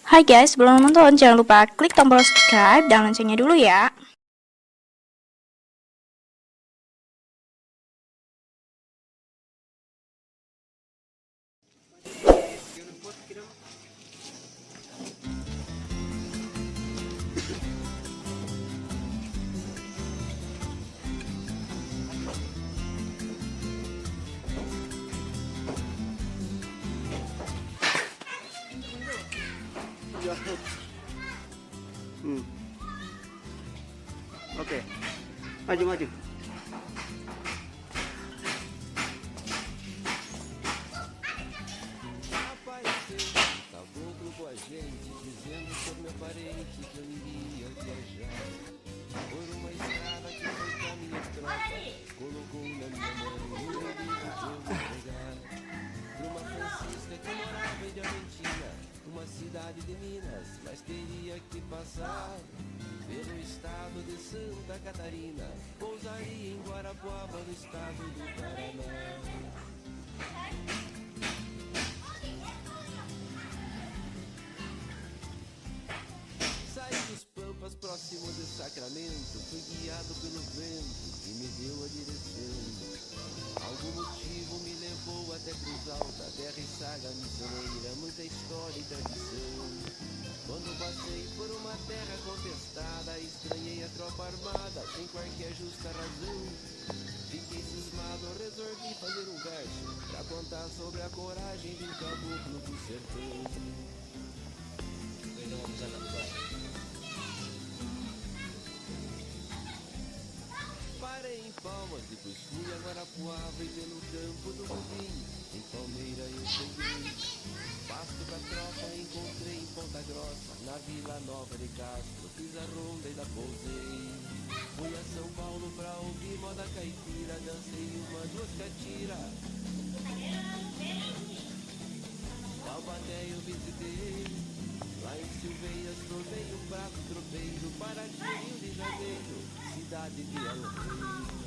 Hai guys, sebelum nonton jangan lupa klik tombol subscribe dan loncengnya dulu ya. Oke, maju. Caboclo com a gente, dizendo sobre meu parente que eu iria viajar por uma estrada que foi com a minha tropa, colocou na minha mão um livro de eu entregar pra uma Francisca que morava em Diamantina, uma cidade de Minas, mas teria que passar pelo estado de Santa Catarina, pousaria em Guarapuava, no estado do Paraná. Saí dos Pampas, próximo de Sacramento, fui guiado pelo vento que me deu a direção. Algum motivo me levou até Cruz Alta, terra e saga missioneira, muita história e tradição. Quando passei por uma terra contestada, estranhei a tropa armada, sem qualquer justa razão. Fiquei cismado, resolvi fazer um verso, pra contar sobre a coragem de um caboclo do sertão. Parei em Palmas, depois fui a Guarapuava e pelo campo do Bobim, em Palmeira eu cheguei. Pasto da tropa encontrei em Ponta Grossa, na Vila Nova de Castro, fiz a ronda e da pousei. Fui a São Paulo pra ouvir moda caipira, dancei uma, duas catira. Taubaté eu visitei, lá em Silveiras tomei um prato tropeiro, Paraty, Rio de Janeiro, cidade de El Rei.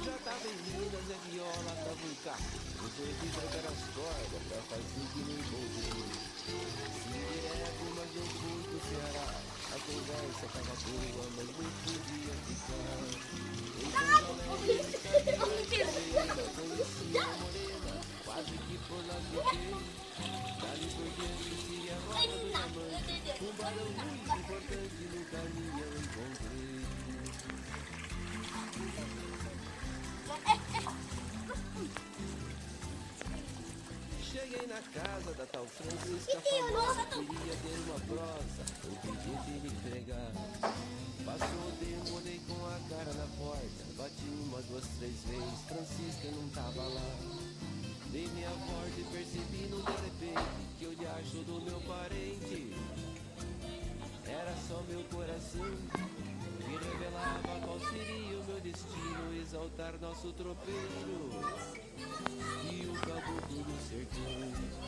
Já tava em Minas, é viola, tava um carro, resolvi trocar as cordas pra fazer que nem envolver. Se direto, mas eu fui pro Ceará, a conversa tava boa, mas não podia ficar. Em São Paulo, conheci uma morena, quase que por lá fiquei. Dali por diante, siga a roda do diamante, um barão muito importante no caminho eu encontrei. Cheguei na casa da tal Francisca famosa, queria ter uma prosa, eu pedi pra ele entregar. Passou, demorei com a cara na porta, bati uma, duas, três vezes, Francisca não tava lá. Dei minha volta e percebi no de repente que o diacho do meu parente era só meu coração, que revelava qual seria o meu destino, exaltar nosso tropeiro e o caboclo do sertão.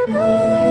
Música